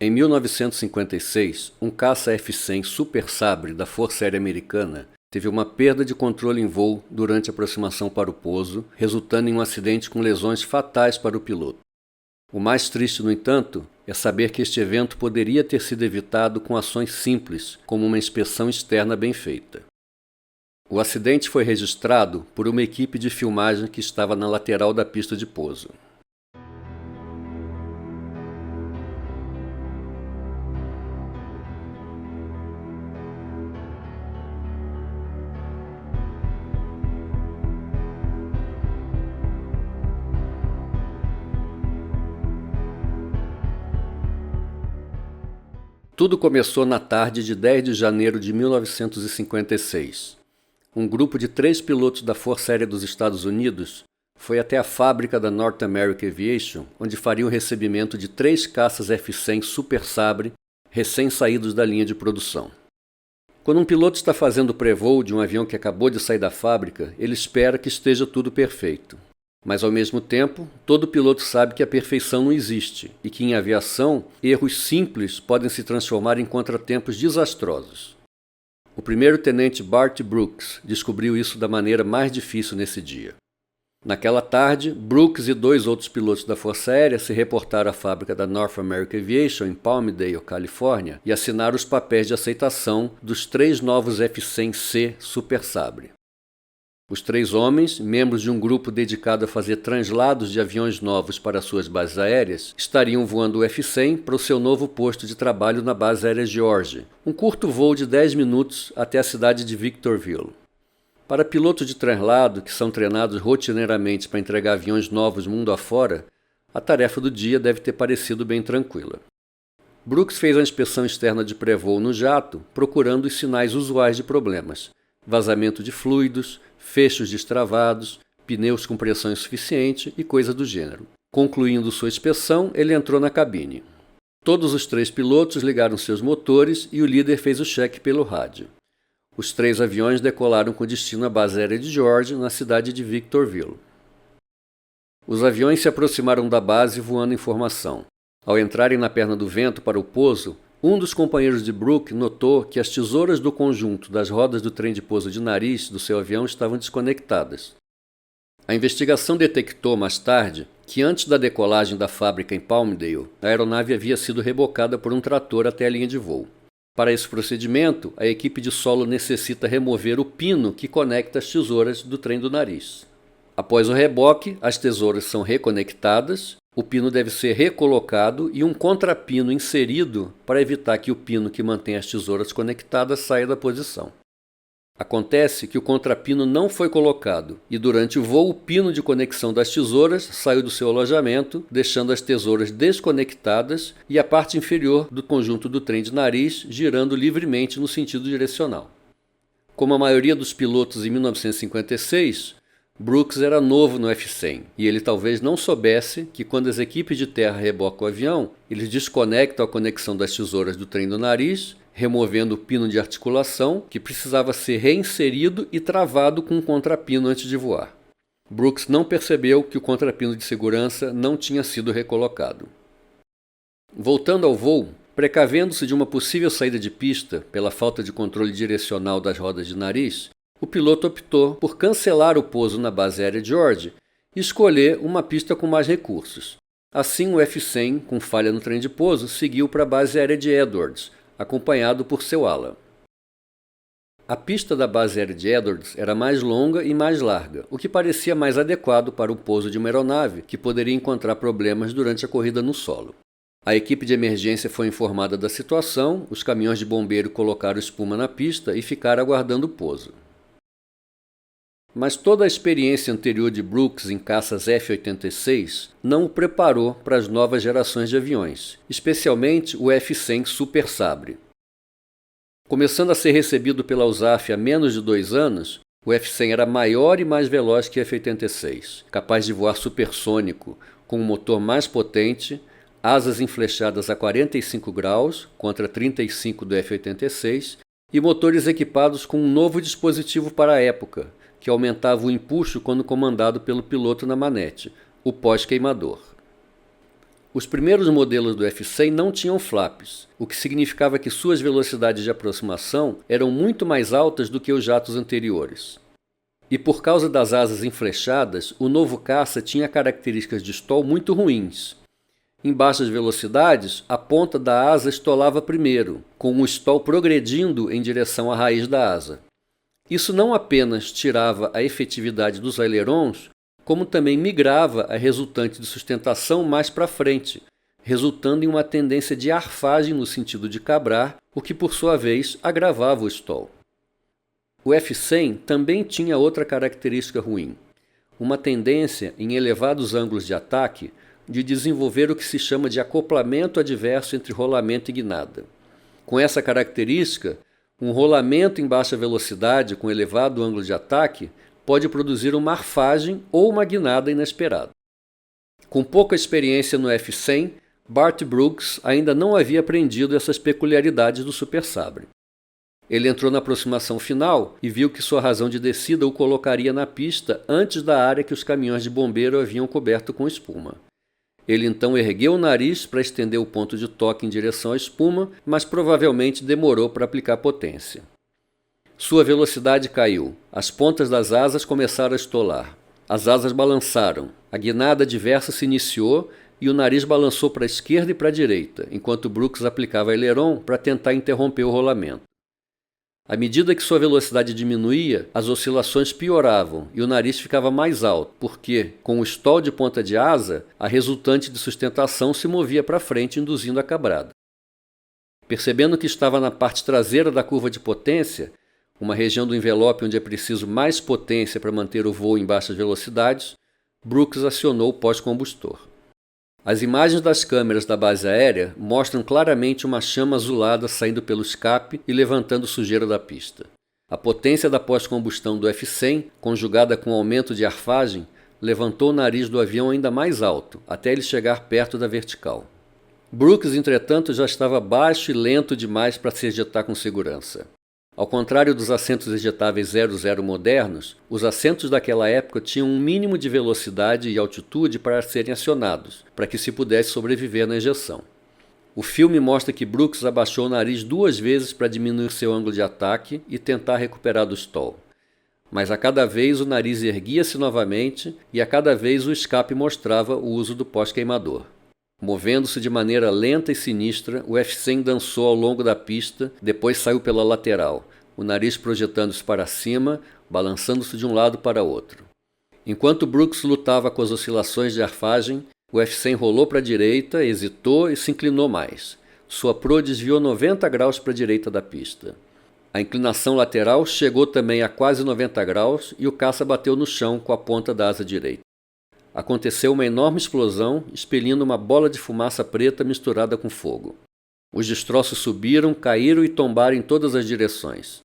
Em 1956, um caça F-100 Super Sabre da Força Aérea Americana teve uma perda de controle em voo durante a aproximação para o pouso, resultando em um acidente com lesões fatais para o piloto. O mais triste, no entanto, é saber que este evento poderia ter sido evitado com ações simples, como uma inspeção externa bem feita. O acidente foi registrado por uma equipe de filmagem que estava na lateral da pista de pouso. Tudo começou na tarde de 10 de janeiro de 1956. Um grupo de 3 pilotos da Força Aérea dos Estados Unidos foi até a fábrica da North American Aviation, onde faria o recebimento de 3 caças F-100 Super Sabre recém-saídos da linha de produção. Quando um piloto está fazendo o pré-voo de um avião que acabou de sair da fábrica, ele espera que esteja tudo perfeito. Mas, ao mesmo tempo, todo piloto sabe que a perfeição não existe e que, em aviação, erros simples podem se transformar em contratempos desastrosos. O primeiro-tenente Bart Brooks descobriu isso da maneira mais difícil nesse dia. Naquela tarde, Brooks e 2 outros pilotos da Força Aérea se reportaram à fábrica da North American Aviation em Palmdale, Califórnia, e assinaram os papéis de aceitação dos 3 novos F-100C Super Sabre. Os 3 homens, membros de um grupo dedicado a fazer translados de aviões novos para suas bases aéreas, estariam voando o F-100 para o seu novo posto de trabalho na base aérea George, um curto voo de 10 minutos até a cidade de Victorville. Para pilotos de translado que são treinados rotineiramente para entregar aviões novos mundo afora, a tarefa do dia deve ter parecido bem tranquila. Brooks fez a inspeção externa de pré-voo no jato, procurando os sinais usuais de problemas: vazamento de fluidos, fechos destravados, pneus com pressão insuficiente e coisa do gênero. Concluindo sua inspeção, ele entrou na cabine. Todos os 3 pilotos ligaram seus motores e o líder fez o cheque pelo rádio. Os 3 aviões decolaram com destino à base aérea de George, na cidade de Victorville. Os aviões se aproximaram da base voando em formação. Ao entrarem na perna do vento para o pouso, um dos companheiros de Brooks notou que as tesouras do conjunto das rodas do trem de pouso de nariz do seu avião estavam desconectadas. A investigação detectou mais tarde que antes da decolagem da fábrica em Palmdale, a aeronave havia sido rebocada por um trator até a linha de voo. Para esse procedimento, a equipe de solo necessita remover o pino que conecta as tesouras do trem do nariz. Após o reboque, as tesouras são reconectadas, o pino deve ser recolocado e um contrapino inserido para evitar que o pino que mantém as tesouras conectadas saia da posição. Acontece que o contrapino não foi colocado e durante o voo o pino de conexão das tesouras saiu do seu alojamento, deixando as tesouras desconectadas e a parte inferior do conjunto do trem de nariz girando livremente no sentido direcional. Como a maioria dos pilotos em 1956, Brooks era novo no F-100 e ele talvez não soubesse que quando as equipes de terra rebocam o avião, eles desconectam a conexão das tesouras do trem do nariz, removendo o pino de articulação que precisava ser reinserido e travado com um contrapino antes de voar. Brooks não percebeu que o contrapino de segurança não tinha sido recolocado. Voltando ao voo, precavendo-se de uma possível saída de pista pela falta de controle direcional das rodas de nariz, o piloto optou por cancelar o pouso na base aérea George e escolher uma pista com mais recursos. Assim, o F-100, com falha no trem de pouso, seguiu para a base aérea de Edwards, acompanhado por seu ala. A pista da base aérea de Edwards era mais longa e mais larga, o que parecia mais adequado para o pouso de uma aeronave que poderia encontrar problemas durante a corrida no solo. A equipe de emergência foi informada da situação, os caminhões de bombeiro colocaram espuma na pista e ficaram aguardando o pouso. Mas toda a experiência anterior de Brooks em caças F-86 não o preparou para as novas gerações de aviões, especialmente o F-100 Super Sabre. Começando a ser recebido pela USAF há menos de 2 anos, o F-100 era maior e mais veloz que o F-86, capaz de voar supersônico, com um motor mais potente, asas enflechadas a 45 graus, contra 35 do F-86, e motores equipados com um novo dispositivo para a época, que aumentava o empuxo quando comandado pelo piloto na manete, o pós-queimador. Os primeiros modelos do F-100 não tinham flaps, o que significava que suas velocidades de aproximação eram muito mais altas do que os jatos anteriores. E por causa das asas enflechadas, o novo caça tinha características de stall muito ruins. Em baixas velocidades, a ponta da asa estolava primeiro, com o stall progredindo em direção à raiz da asa. Isso não apenas tirava a efetividade dos ailerons, como também migrava a resultante de sustentação mais para frente, resultando em uma tendência de arfagem no sentido de cabrar, o que por sua vez agravava o stall. O F-100 também tinha outra característica ruim, uma tendência em elevados ângulos de ataque de desenvolver o que se chama de acoplamento adverso entre rolamento e guinada. Com essa característica, um rolamento em baixa velocidade com elevado ângulo de ataque pode produzir uma arfagem ou uma guinada inesperada. Com pouca experiência no F-100, Bart Brooks ainda não havia aprendido essas peculiaridades do Super Sabre. Ele entrou na aproximação final e viu que sua razão de descida o colocaria na pista antes da área que os caminhões de bombeiro haviam coberto com espuma. Ele então ergueu o nariz para estender o ponto de toque em direção à espuma, mas provavelmente demorou para aplicar potência. Sua velocidade caiu. As pontas das asas começaram a estolar. As asas balançaram. A guinada adversa se iniciou e o nariz balançou para a esquerda e para a direita, enquanto Brooks aplicava aileron para tentar interromper o rolamento. À medida que sua velocidade diminuía, as oscilações pioravam e o nariz ficava mais alto, porque, com o stall de ponta de asa, a resultante de sustentação se movia para frente, induzindo a cabrada. Percebendo que estava na parte traseira da curva de potência, uma região do envelope onde é preciso mais potência para manter o voo em baixas velocidades, Brooks acionou o pós-combustor. As imagens das câmeras da base aérea mostram claramente uma chama azulada saindo pelo escape e levantando sujeira da pista. A potência da pós-combustão do F-100, conjugada com o aumento de arfagem, levantou o nariz do avião ainda mais alto, até ele chegar perto da vertical. Brooks, entretanto, já estava baixo e lento demais para se ejetar com segurança. Ao contrário dos assentos ejetáveis 00 modernos, os assentos daquela época tinham um mínimo de velocidade e altitude para serem acionados, para que se pudesse sobreviver na ejeção. O filme mostra que Brooks abaixou o nariz 2 vezes para diminuir seu ângulo de ataque e tentar recuperar do stall. Mas a cada vez o nariz erguia-se novamente e a cada vez o escape mostrava o uso do pós-queimador. Movendo-se de maneira lenta e sinistra, o F-100 dançou ao longo da pista, depois saiu pela lateral, o nariz projetando-se para cima, balançando-se de um lado para outro. Enquanto Brooks lutava com as oscilações de arfagem, o F-100 rolou para a direita, hesitou e se inclinou mais. Sua proa desviou 90 graus para a direita da pista. A inclinação lateral chegou também a quase 90 graus e o caça bateu no chão com a ponta da asa direita. Aconteceu uma enorme explosão, expelindo uma bola de fumaça preta misturada com fogo. Os destroços subiram, caíram e tombaram em todas as direções.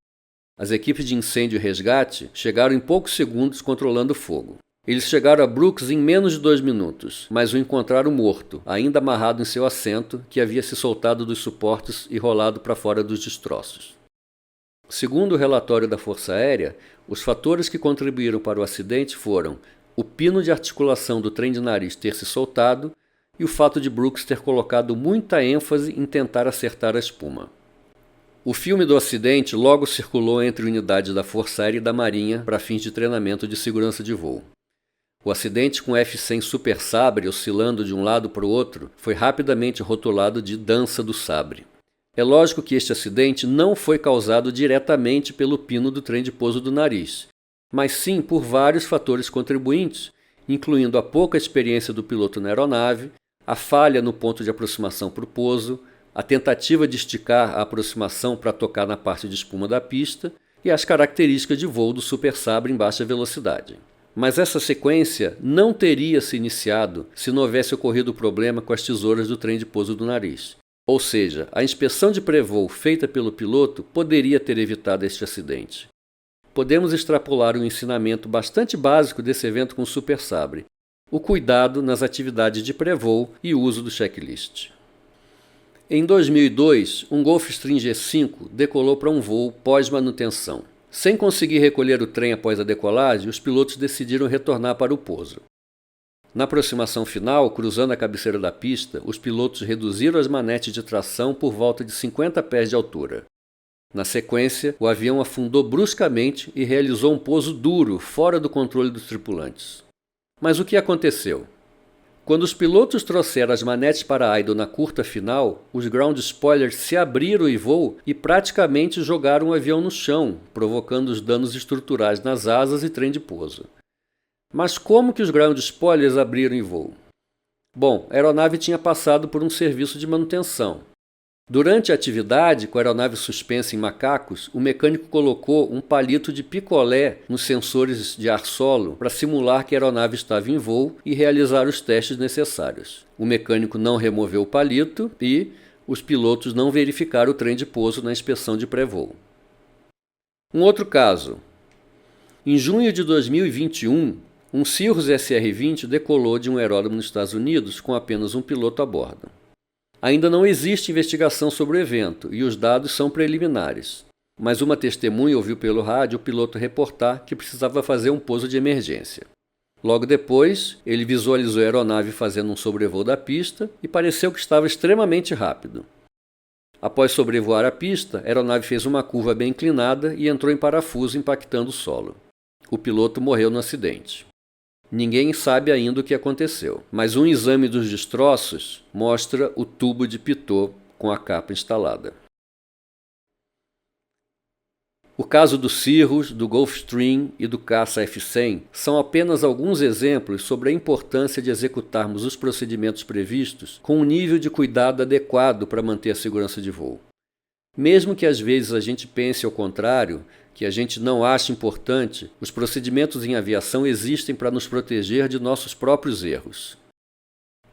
As equipes de incêndio e resgate chegaram em poucos segundos controlando o fogo. Eles chegaram a Brooks em menos de 2 minutos, mas o encontraram morto, ainda amarrado em seu assento, que havia se soltado dos suportes e rolado para fora dos destroços. Segundo o relatório da Força Aérea, os fatores que contribuíram para o acidente foram o pino de articulação do trem de nariz ter se soltado e o fato de Brooks ter colocado muita ênfase em tentar acertar a espuma. O filme do acidente logo circulou entre unidades da Força Aérea e da Marinha para fins de treinamento de segurança de voo. O acidente com o F-100 Super Sabre oscilando de um lado para o outro foi rapidamente rotulado de dança do sabre. É lógico que este acidente não foi causado diretamente pelo pino do trem de pouso do nariz, mas sim por vários fatores contribuintes, incluindo a pouca experiência do piloto na aeronave, a falha no ponto de aproximação para o pouso, a tentativa de esticar a aproximação para tocar na parte de espuma da pista e as características de voo do Super Sabre em baixa velocidade. Mas essa sequência não teria se iniciado se não houvesse ocorrido o problema com as tesouras do trem de pouso do nariz. Ou seja, a inspeção de pré-voo feita pelo piloto poderia ter evitado este acidente. Podemos extrapolar um ensinamento bastante básico desse evento com o Super Sabre: o cuidado nas atividades de pré-voo e o uso do checklist. Em 2002, um Gulfstream G5 decolou para um voo pós-manutenção. Sem conseguir recolher o trem após a decolagem, os pilotos decidiram retornar para o pouso. Na aproximação final, cruzando a cabeceira da pista, os pilotos reduziram as manetes de tração por volta de 50 pés de altura. Na sequência, o avião afundou bruscamente e realizou um pouso duro, fora do controle dos tripulantes. Mas o que aconteceu? Quando os pilotos trouxeram as manetes para idle na curta final, os ground spoilers se abriram em voo e praticamente jogaram o avião no chão, provocando os danos estruturais nas asas e trem de pouso. Mas como que os ground spoilers abriram em voo? Bom, a aeronave tinha passado por um serviço de manutenção. Durante a atividade, com a aeronave suspensa em macacos, o mecânico colocou um palito de picolé nos sensores de ar solo para simular que a aeronave estava em voo e realizar os testes necessários. O mecânico não removeu o palito e os pilotos não verificaram o trem de pouso na inspeção de pré-voo. Um outro caso. Em junho de 2021, um Cirrus SR-20 decolou de um aeródromo nos Estados Unidos com apenas um piloto a bordo. Ainda não existe investigação sobre o evento e os dados são preliminares, mas uma testemunha ouviu pelo rádio o piloto reportar que precisava fazer um pouso de emergência. Logo depois, ele visualizou a aeronave fazendo um sobrevoo da pista e pareceu que estava extremamente rápido. Após sobrevoar a pista, a aeronave fez uma curva bem inclinada e entrou em parafuso, impactando o solo. O piloto morreu no acidente. Ninguém sabe ainda o que aconteceu, mas um exame dos destroços mostra o tubo de pitot com a capa instalada. O caso do Cirrus, do Gulfstream e do caça F-100 são apenas alguns exemplos sobre a importância de executarmos os procedimentos previstos com um nível de cuidado adequado para manter a segurança de voo. Mesmo que às vezes a gente pense ao contrário, que a gente não ache importante, os procedimentos em aviação existem para nos proteger de nossos próprios erros.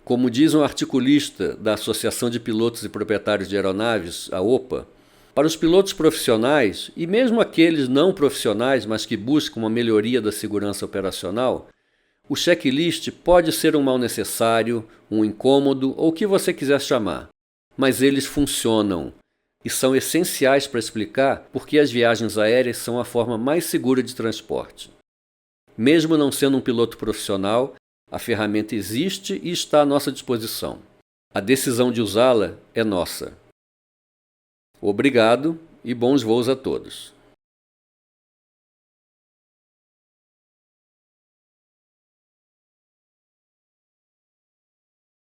Como diz um articulista da Associação de Pilotos e Proprietários de Aeronaves, a OPA, para os pilotos profissionais, e mesmo aqueles não profissionais, mas que buscam uma melhoria da segurança operacional, o checklist pode ser um mal necessário, um incômodo ou o que você quiser chamar, mas eles funcionam e são essenciais para explicar por que as viagens aéreas são a forma mais segura de transporte. Mesmo não sendo um piloto profissional, a ferramenta existe e está à nossa disposição. A decisão de usá-la é nossa. Obrigado e bons voos a todos.